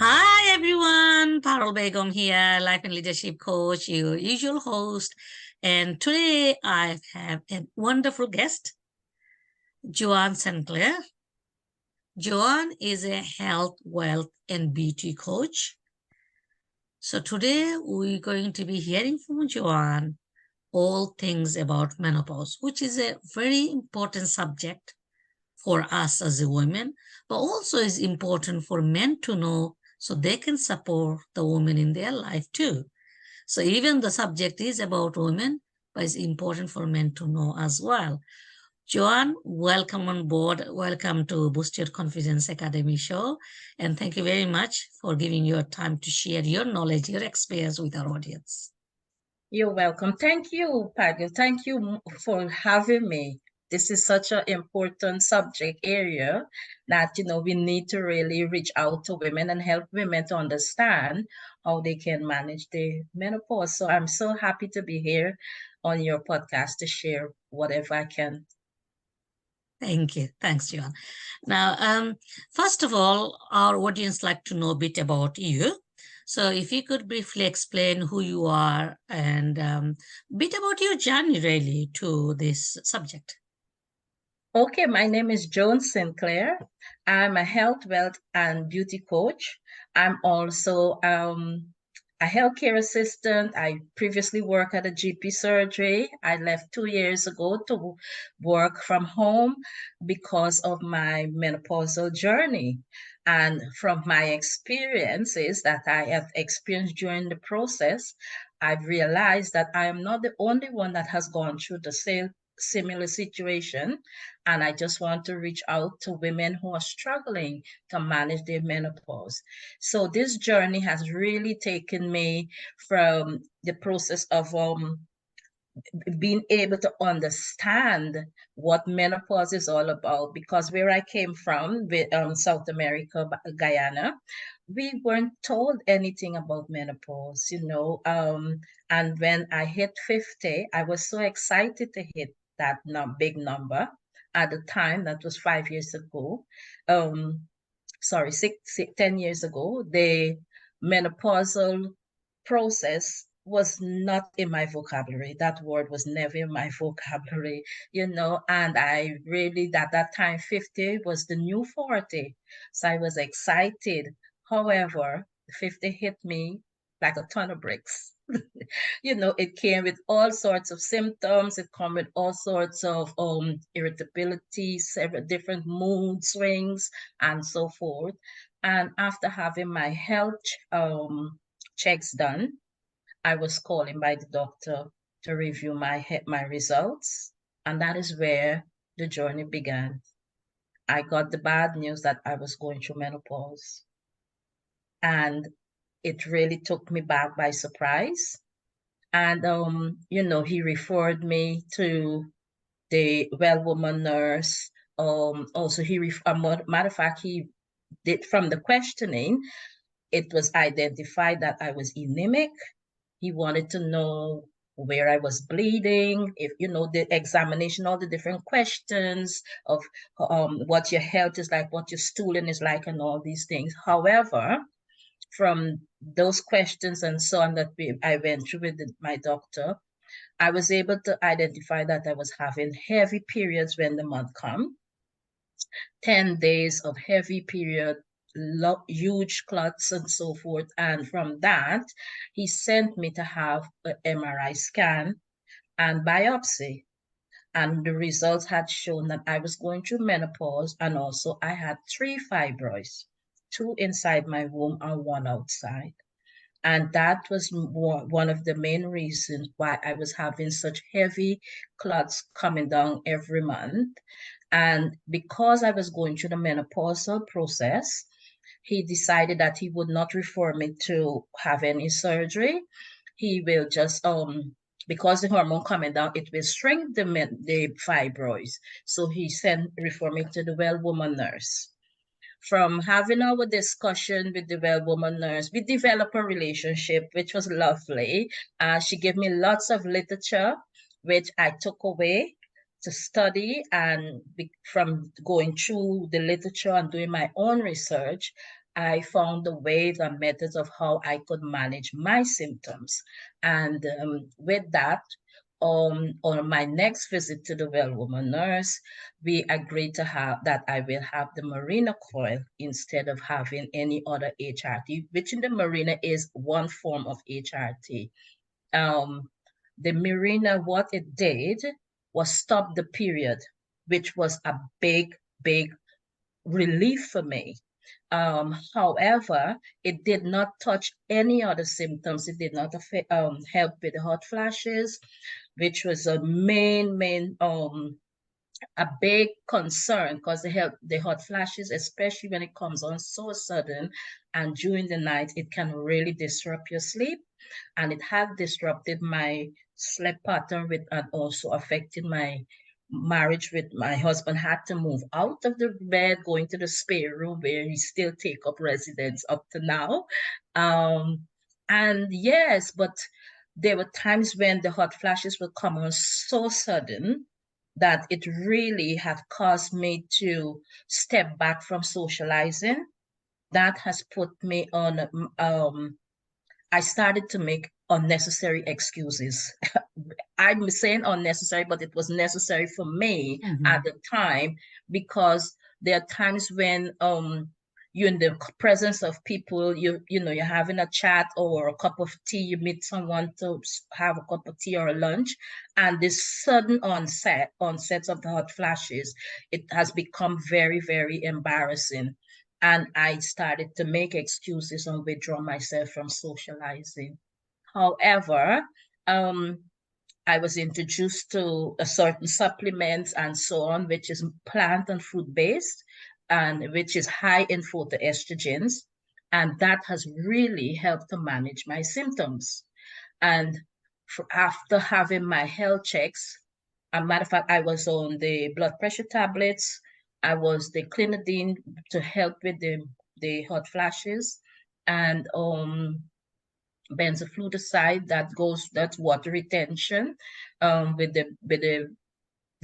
Hi everyone, Parul Begum here, Life and Leadership Coach, your usual host. And today I have a wonderful guest, Joan StClair. Joan is a health, wealth, and beauty coach. So today we're going to be hearing from Joan all things about menopause, which is a very important subject for us as a women, but also is important for men to know so they can support the women in their life too. So even the subject is about women, but it's important for men to know as well. Joan, welcome on board. Welcome to Boost Your Confidence Academy show. And thank you very much for giving your time to share your knowledge, your experience with our audience. You're welcome. Thank you, Pagil. Thank you for having me. This is such an important subject area that, we need to really reach out to women and help women to understand how they can manage the menopause. So I'm so happy to be here on your podcast to share whatever I can. Thank you. Thanks, Joan. Now, first of all, our audience like to know a bit about you. So if you could briefly explain who you are and a bit about your journey really to this subject. Okay, my name is Joan StClair. I'm a health, wealth, and beauty coach. I'm also a healthcare assistant. I previously worked at a GP surgery. I left 2 years ago to work from home because of my menopausal journey. And from my experiences that I have experienced during the process, I've realized that I am not the only one that has gone through the same similar situation. And I just want to reach out to women who are struggling to manage their menopause. So this journey has really taken me from the process of being able to understand what menopause is all about, because where I came from, with South America, Guyana, we weren't told anything about menopause, and when I hit 50, I was so excited to hit that big number. At the time, that was 5 years ago. Sorry, 10 years ago, the menopausal process was not in my vocabulary. That word was never in my vocabulary, and I really, at that time, 50 was the new 40. So I was excited. However, 50 hit me like a ton of bricks. It came with all sorts of symptoms. It came with all sorts of irritability, several different mood swings, and so forth. And after having my health checks done, I was called in by the doctor to review my results, and that is where the journey began. I got the bad news that I was going through menopause, and it really took me back by surprise. And he referred me to the well woman nurse. Also, matter of fact, he did, from the questioning, it was identified that I was anemic. He wanted to know where I was bleeding, if the examination, all the different questions of what your health is like, what your stooling is like, and all these things. However, from those questions and so on that I went through with my doctor, I was able to identify that I was having heavy periods when the month come, 10 days of heavy period, huge clots and so forth. And from that, he sent me to have an MRI scan and biopsy. And the results had shown that I was going through menopause, and also I had 3 fibroids, 2 inside my womb and 1 outside. And that was one of the main reasons why I was having such heavy clots coming down every month. And because I was going through the menopausal process, he decided that he would not refer me to have any surgery. He will just, because the hormone coming down, it will shrink the fibroids. So he refer me to the well woman nurse. From having our discussion with the well woman nurse, we developed a relationship, which was lovely. She gave me lots of literature, which I took away to study. And from going through the literature and doing my own research, I found the ways and methods of how I could manage my symptoms. And with that, on my next visit to the well woman nurse, we agreed to have that I will have the Marina coil instead of having any other HRT, which in the Marina is one form of HRT. The Marina, what it did was stop the period, which was a big, big relief for me. However, it did not touch any other symptoms. It did not help with the hot flashes, which was a main a big concern because the hot flashes, especially when it comes on so sudden and during the night, it can really disrupt your sleep. And it had disrupted my sleep pattern with and also affected my marriage with my husband. Had to move out of the bed, going to the spare room where he still take up residence up to now. And yes, but there were times when the hot flashes would come on so sudden that it really have caused me to step back from socializing. That has put me on I started to make unnecessary excuses. I'm saying unnecessary, but it was necessary for me at the time because there are times when you're in the presence of people, you're having a chat or a cup of tea, you meet someone to have a cup of tea or a lunch, and this sudden onsets of the hot flashes, it has become very, very embarrassing. And I started to make excuses and withdraw myself from socializing. However, I was introduced to a certain supplements and so on, which is plant and fruit based, and which is high in phytoestrogens, and that has really helped to manage my symptoms. And after having my health checks, a matter of fact, I was on the blood pressure tablets. I was the clinidine to help with the hot flashes, and benzofluticide that's water retention, with the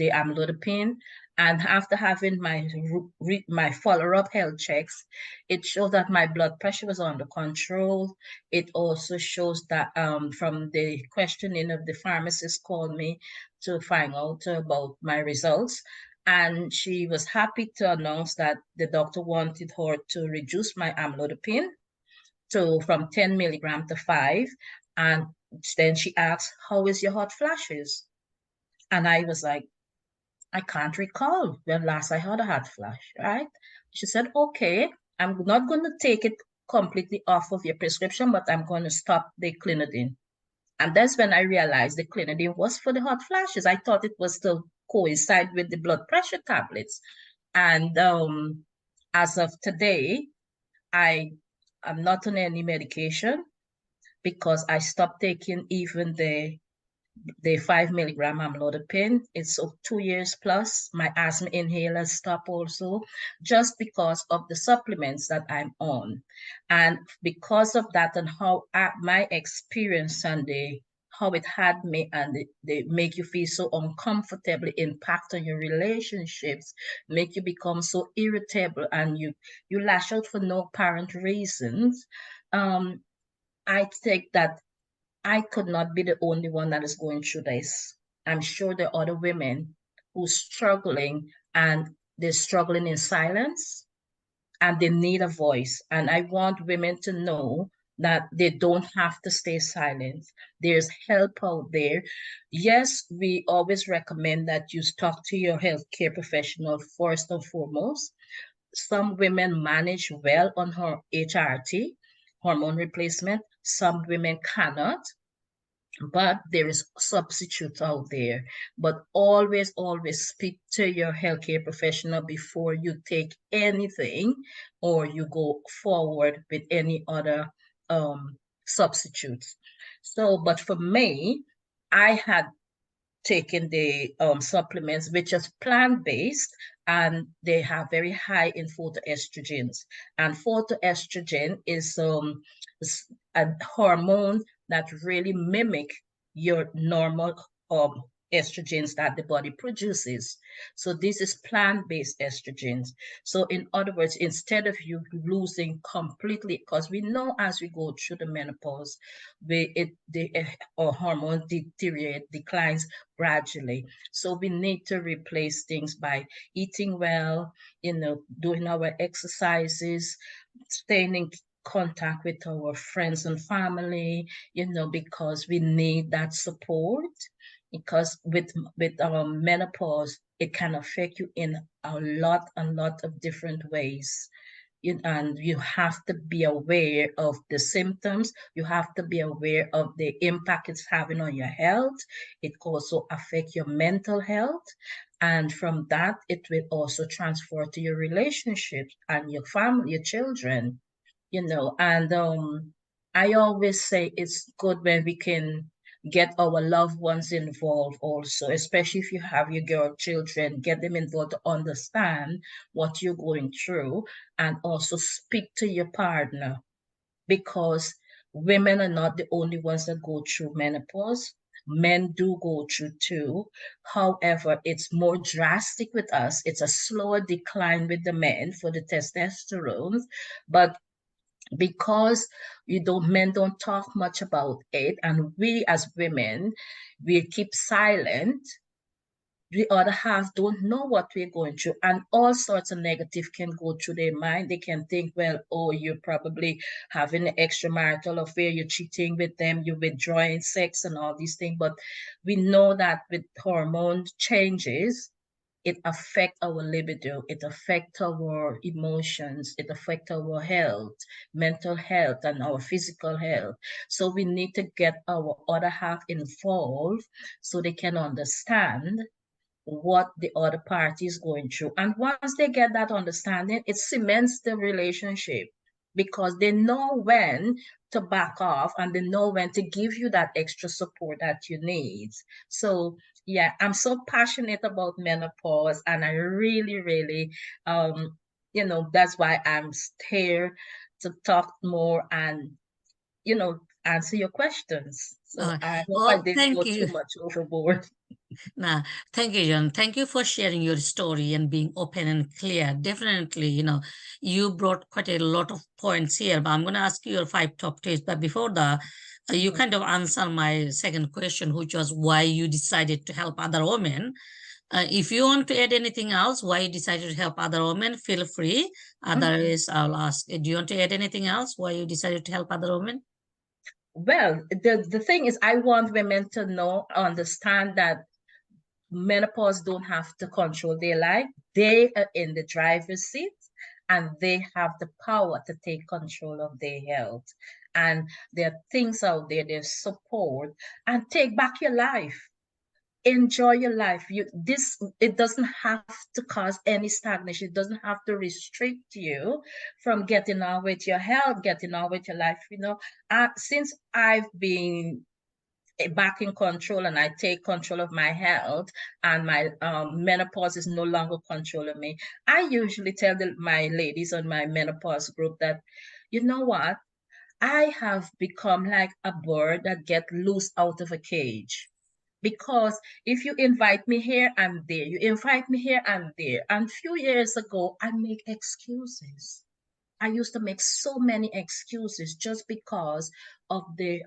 amlodipine. And after having my follow-up health checks, it showed that my blood pressure was under control. It also shows that from the questioning of the pharmacist called me to find out about my results. And she was happy to announce that the doctor wanted her to reduce my amlodipine to from 10 milligram to 5. And then she asked, how is your hot flashes? And I was like, I can't recall when last I had a hot flash, right? She said, okay, I'm not going to take it completely off of your prescription, but I'm going to stop the clinidine. And that's when I realized the clinidine was for the hot flashes. I thought it was to coincide with the blood pressure tablets. And as of today, I am not on any medication because I stopped taking even the 5 milligram amlodipine. It's 2 years plus. My asthma inhaler stopped also, just because of the supplements that I'm on. And because of that and how my experience and how it had me and they make you feel so uncomfortable, impact on your relationships, make you become so irritable, and you lash out for no apparent reasons. I think that I could not be the only one that is going through this. I'm sure there are other women who's struggling, and they're struggling in silence, and they need a voice. And I want women to know that they don't have to stay silent. There's help out there. Yes, we always recommend that you talk to your healthcare professional first and foremost. Some women manage well on her HRT, hormone replacement. Some women cannot, but there is substitutes out there. But always speak to your healthcare professional before you take anything or you go forward with any other substitutes. So, but for me, I had taken the supplements, which is plant-based, and they have very high in phytoestrogens. And phytoestrogen is a hormone that really mimic your normal estrogens that the body produces. So this is plant-based estrogens. So in other words, instead of you losing completely, because we know as we go through the menopause, our hormones deteriorate, declines gradually. So we need to replace things by eating well, doing our exercises, staying in contact with our friends and family, because we need that support. Because with menopause, it can affect you in a lot of different ways. And you have to be aware of the symptoms. You have to be aware of the impact it's having on your health. It also affect your mental health. And from that, it will also transfer to your relationships and your family, your children, and I always say it's good when we can get our loved ones involved also, especially if you have your girl children, get them involved to understand what you're going through, and also speak to your partner, because women are not the only ones that go through menopause. Men do go through too. However, it's more drastic with us. It's a slower decline with the men for the testosterone, but because men don't talk much about it, and we as women, we keep silent, the other half don't know what we're going through, and all sorts of negative can go through their mind. They can think, well, oh, you're probably having an extramarital affair, you're cheating with them, you're withdrawing sex and all these things. But we know that with hormone changes, it affects our libido, it affects our emotions, it affects our health, mental health, and our physical health. So we need to get our other half involved so they can understand what the other party is going through. And once they get that understanding, it cements the relationship, because they know when to back off and they know when to give you that extra support that you need. So yeah, I'm so passionate about menopause, and I really, really, that's why I'm here to talk more and, answer your questions. So I hope I Oh, didn't thank go too you. much overboard. Nah, thank you, John. Thank you for sharing your story and being open and clear. Definitely, you brought quite a lot of points here, but I'm going to ask you your 5 top tips. But before that, you kind of answer my second question, which was why you decided to help other women. If you want to add anything else, why you decided to help other women, feel free. Otherwise, I'll ask, do you want to add anything else? Why you decided to help other women? Well, the thing is, I want women to understand that menopause don't have to control their life. They are in the driver's seat, and they have the power to take control of their health. And there are things out there, there's support, and take back your life. Enjoy your life. It doesn't have to cause any stagnation. It doesn't have to restrict you from getting on with your health, getting on with your life. Since I've been back in control and I take control of my health, and my menopause is no longer controlling me, I usually tell my ladies on my menopause group that, you know what, I have become like a bird that get loose out of a cage. Because if you invite me here, I'm there. You invite me here, I'm there. And a few years ago, I make excuses. I used to make so many excuses just because of the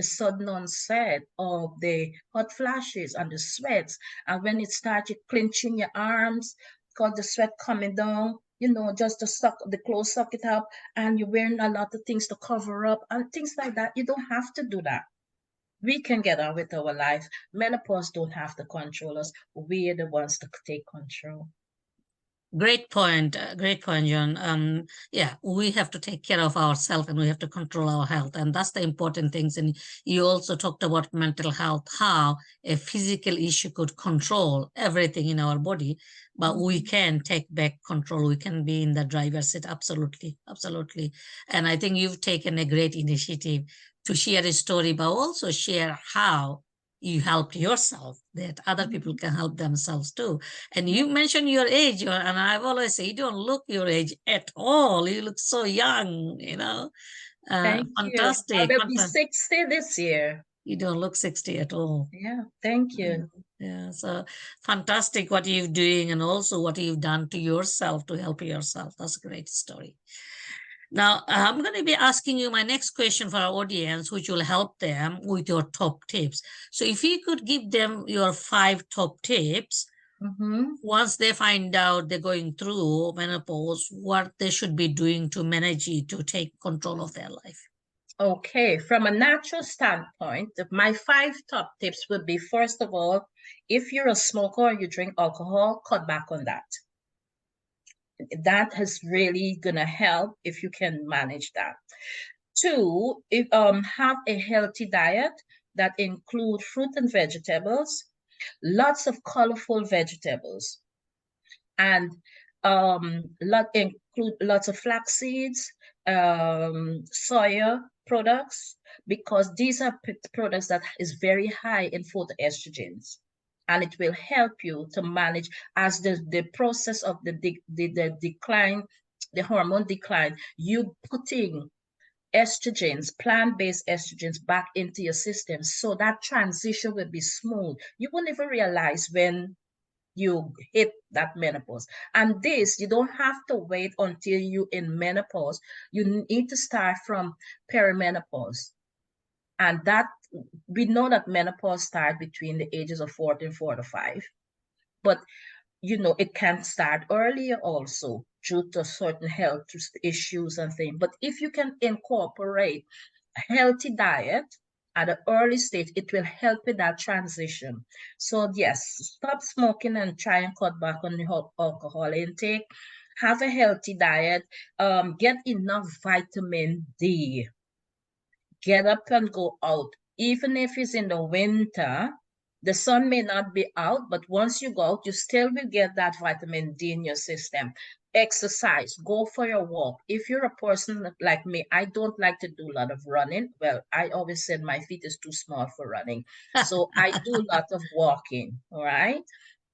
sudden onset of the hot flashes and the sweats. And when it started clenching your arms, because the sweat coming down, just to suck the clothes, suck it up, and you're wearing a lot of things to cover up and things like that. You don't have to do that. We can get on with our life. Menopause don't have to control us. We're the ones to take control. Great point, John. Yeah, we have to take care of ourselves and we have to control our health, and that's the important things. And you also talked about mental health, how a physical issue could control everything in our body, but we can take back control. We can be in the driver's seat. Absolutely, absolutely. And I think you've taken a great initiative to share a story, but also share how you helped yourself, that other people can help themselves too. And you mentioned your age, and I've always said you don't look your age at all. You look so young, Thank you. I fantastic. will be 60 this year. You don't look 60 at all. Yeah, thank you. Yeah, so fantastic what you're doing and also what you've done to yourself to help yourself. That's a great story. Now, I'm going to be asking you my next question for our audience, which will help them with your top tips. So, if you could give them your 5 top tips, once they find out they're going through menopause, what they should be doing to manage it, to take control of their life. Okay, from a natural standpoint, my 5 top tips would be, first of all, if you're a smoker or you drink alcohol, cut back on that. That is really gonna help if you can manage that. 2, have a healthy diet that include fruit and vegetables, lots of colorful vegetables, and include lots of flax seeds, soya products, because these are products that is very high in phytoestrogens, and it will help you to manage as the process of the decline, the hormone decline, you putting estrogens, plant-based estrogens back into your system, so that transition will be smooth. You won't even realize when you hit that menopause. And this, you don't have to wait until you in menopause. You need to start from perimenopause. And that, we know that menopause starts between the ages of 40 and 45. But it can start earlier also due to certain health issues and things. But if you can incorporate a healthy diet at an early stage, it will help with that transition. So yes, stop smoking and try and cut back on the alcohol intake. Have a healthy diet. Get enough vitamin D. Get up and go out. Even if it's in the winter, the sun may not be out, but once you go out, you still will get that vitamin D in your system. Exercise, go for your walk. If you're a person like me, I don't like to do a lot of running. Well, I always said my feet is too small for running. So I do a lot of walking, all right?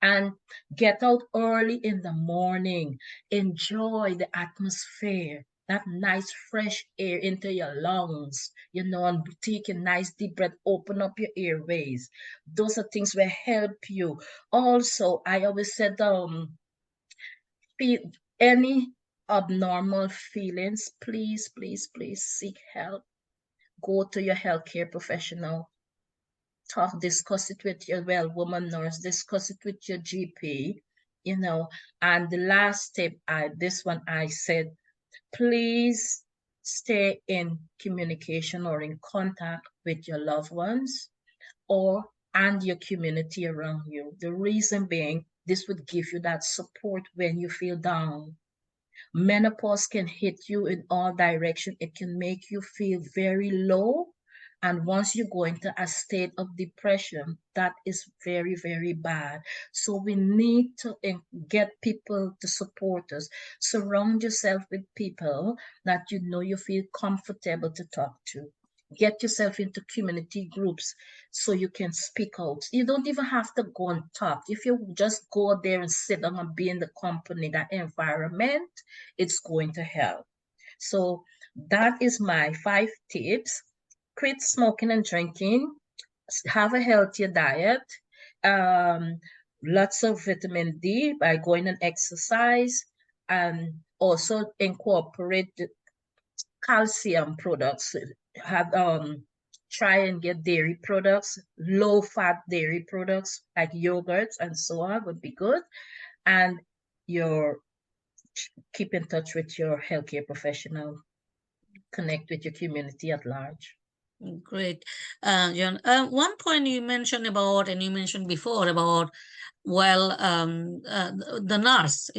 And get out early in the morning. Enjoy the atmosphere, that nice fresh air into your lungs, and take a nice deep breath, open up your airways. Those are things will help you. Also, I always said, any abnormal feelings, please, please, please seek help. Go to your healthcare professional. Discuss it with your woman nurse, discuss it with your GP, And the last tip, this one I said, please stay in communication or in contact with your loved ones and your community around you. The reason being, this would give you that support when you feel down. Menopause can hit you in all directions. It can make you feel very low. And once you go into a state of depression, that is very, very bad. So we need to get people to support us. Surround yourself with people that you feel comfortable to talk to. Get yourself into community groups so you can speak out. You don't even have to go and talk. If you just go there and sit down and be in the company, that environment, it's going to help. So that is my 5 tips. Quit smoking and drinking. Have a healthier diet. Lots of vitamin D by going and exercise. And also incorporate calcium products. Try and get dairy products, low fat dairy products like yogurts and so on would be good. And keep in touch with your healthcare professional, connect with your community at large. Great. Joan, one point you mentioned about, and you mentioned before about, the nurse,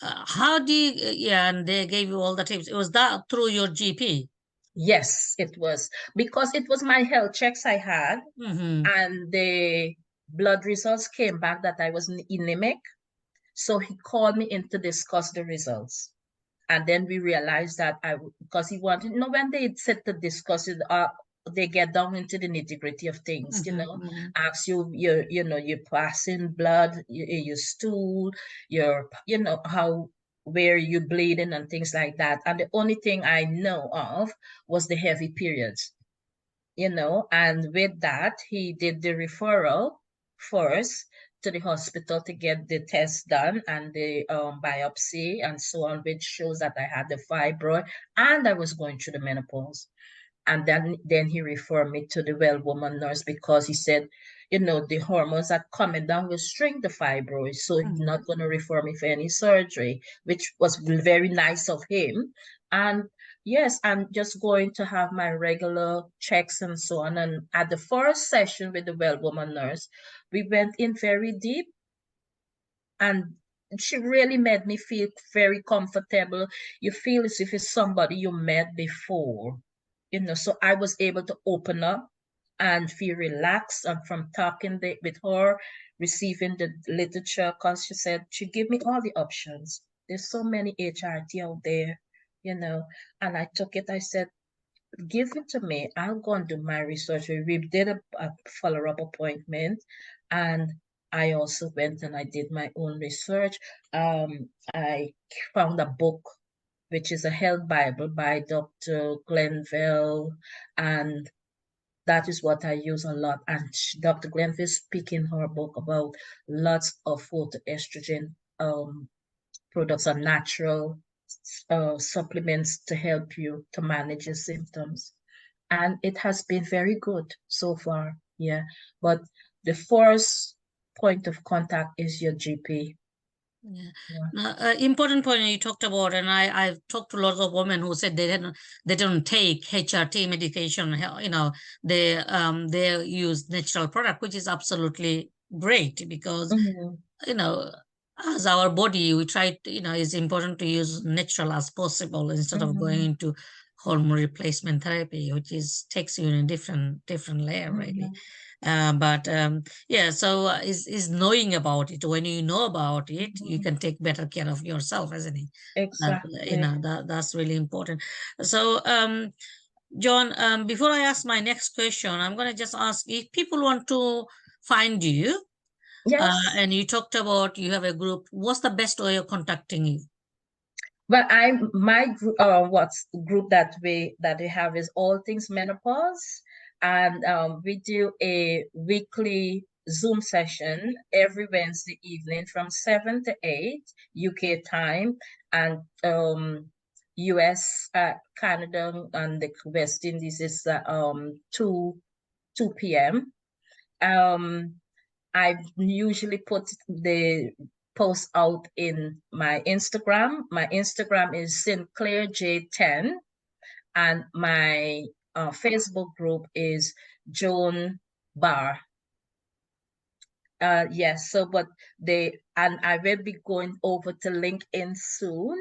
how do you, and they gave you all the tips. It was that through your GP? Yes, it was. Because it was my health checks I had, and the blood results came back that I was anemic. So he called me in to discuss the results. And then we realized that because he wanted, when they said to discuss it, they get down into the nitty-gritty of things, ask you, your passing blood, your stool, where you bleeding and things like that. And the only thing I know of was the heavy periods. and with that, he did the referral first to the hospital to get the test done and the biopsy and so on, which shows that I had the fibroid and I was going through the menopause. And then he referred me to the well woman nurse because he said, the hormones are coming down will shrink the fibroids. So he's not going to refer me for any surgery, which was very nice of him. And yes, I'm just going to have my regular checks and so on. And at the first session with the well woman nurse, we went in very deep and she really made me feel very comfortable. You feel as if it's somebody you met before, so I was able to open up and feel relaxed and from talking with her, receiving the literature, because she said she gave me all the options. There's so many HRT out there, and I took it. I said, give it to me. I'll go and do my research. We did a follow-up appointment, and I also went and I did my own research. I found a book, which is a health Bible by Dr. Glenville, and that is what I use a lot. And Dr. Glenville speaks in her book about lots of phytoestrogen products and natural supplements to help you to manage your symptoms. And it has been very good so far. Yeah. But the first point of contact is your GP. Yeah. Yeah. Important point you talked about, and I've talked to lots of women who said they don't take HRT medication. They use natural product, which is absolutely great because as our body, we try to, it's important to use natural as possible instead of going into hormone replacement therapy, which takes you in a different layer, really. But yeah, so is knowing about it. When you know about it, you can take better care of yourself, isn't it? Exactly. That's really important. So John, before I ask my next question, I'm going to just ask if people want to find you, Yes. and you talked about you have a group. What's the best way of contacting you? But my what's group that we have is All Things Menopause, and we do a weekly Zoom session every Wednesday evening from 7 to 8 UK time, and US, Canada, and the West Indies is 2 p.m. I usually put the post out in my Instagram. My Instagram is StClairJ10, and my Facebook group is Joan Bar. Yes, so but and I will be going over to LinkedIn soon.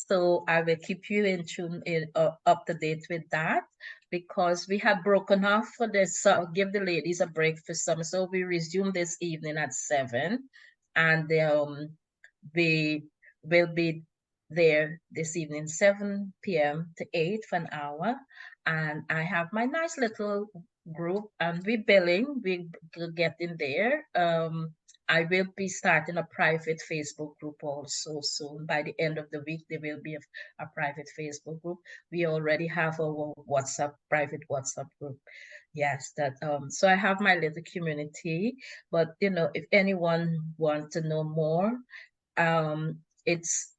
So I will keep you in tune, up to date with that, because we had broken off for this. Give the ladies a break for summer. So we resume this evening at 7, and we will be there this evening, 7 p.m. to 8 for an hour. And I have my nice little group, and we're getting there. I will be starting a private Facebook group also soon. By the end of the week, there will be a private Facebook group. We already have our private WhatsApp group. Yes, so I have my little community, but if anyone wants to know more, it's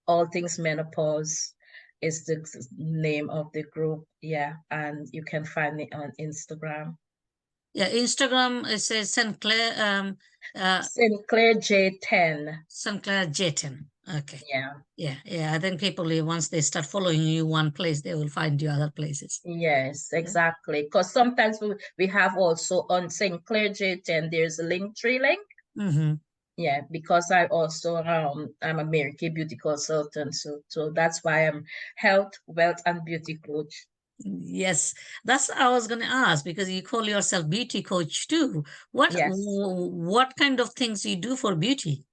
All Things Menopause is the name of the group. Yeah, and you can find me on Instagram. Yeah, Instagram, it says StClair, StClair J10. StClair J10. Okay. Yeah. Yeah. I think people, once they start following you one place, they will find you other places. Yes, exactly. Because sometimes we have also on StClair J10, there's a Linktree link. Yeah, because I also I'm a Mary Kay beauty consultant, so that's why I'm health, wealth, and beauty coach. Yes, that's what I was going to ask, because you call yourself beauty coach too. Yes. What kind of things you do for beauty?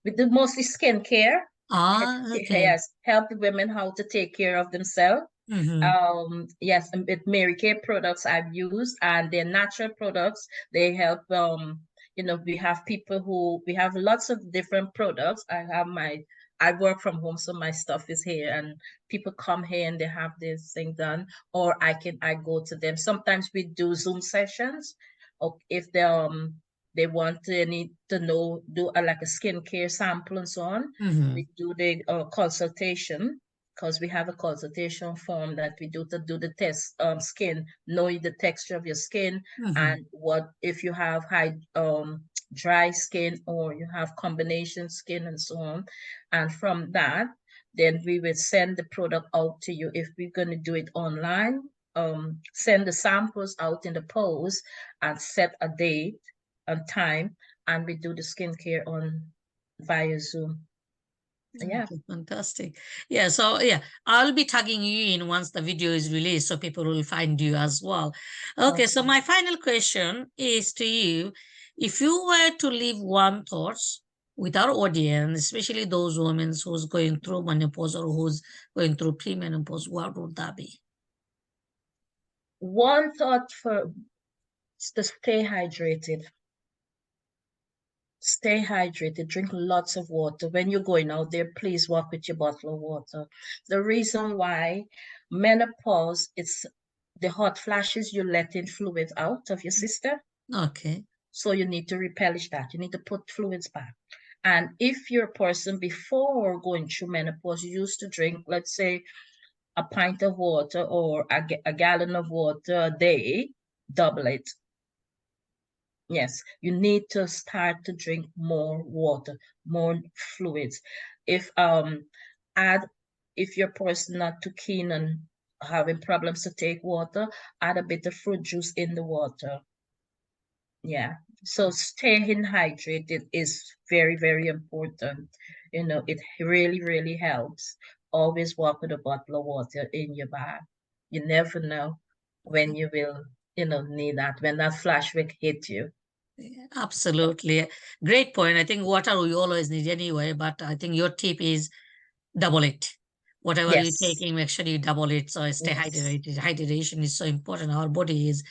We do mostly skincare. Okay. Yes, help the women how to take care of themselves. Yes, and with Mary Kay products I've used, and they're natural products. They help. We have people we have lots of different products. I have my I work from home, so my stuff is here, and people come here and they have this thing done, or I go to them. Sometimes we do Zoom sessions, or if they want to need to know do like a skincare sample and so on. We do the consultation, because we have a consultation form that we do to do the test skin, knowing the texture of your skin and what if you have high dry skin or you have combination skin and so on. And from that, then we will send the product out to you. If we're going to do it online, send the samples out in the post and set a date and time, and we do the skincare on via Zoom. Yeah. Okay, fantastic. Yeah, so yeah, I'll be tagging you in once the video is released so people will find you as well. Okay, so my final question is to you. If you were to leave one thought with our audience, especially those women who's going through menopause or who's going through premenopause, what would that be? One thought for to stay hydrated. Stay hydrated, drink lots of water. When you're going out there, please walk with your bottle of water. The reason why menopause, it's the hot flashes, you're letting fluids out of your system. Okay. So you need to replenish that. You need to put fluids back. And if you're a person before going through menopause, you used to drink, let's say, a pint of water or a gallon of water a day, double it. Yes, you need to start to drink more water, more fluids. If if you're a person not too keen on having problems to take water, add a bit of fruit juice in the water. Yeah. So staying hydrated is very, very important. You know, it really, really helps. Always walk with a bottle of water in your bag. You never know when you will, need that, when that flash will hit you. Yeah, absolutely. Great point. I think water we always need anyway, but I think your tip is double it. Whatever you're Yes. taking, make sure you double it. So stay hydrated. Hydration is so important. Our body is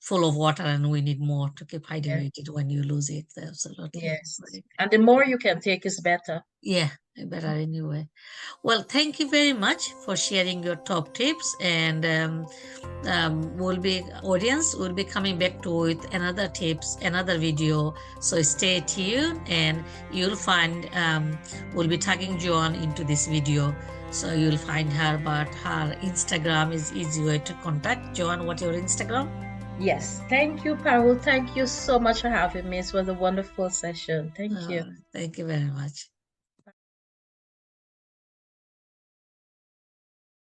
full of water and we need more to keep hydrated when you lose it. Absolutely. Yes. Right. And the more you can take is better. Yeah, better anyway. Well, thank you very much for sharing your top tips, and audience will be coming back to with another tips, another video. So stay tuned, and you'll find we'll be tagging Joan into this video, so you'll find her. But her Instagram is easy way to contact. Joan, what's your Instagram? Yes. Thank you, Parul. Thank you so much for having me. It was a wonderful session. Thank you. Thank you very much.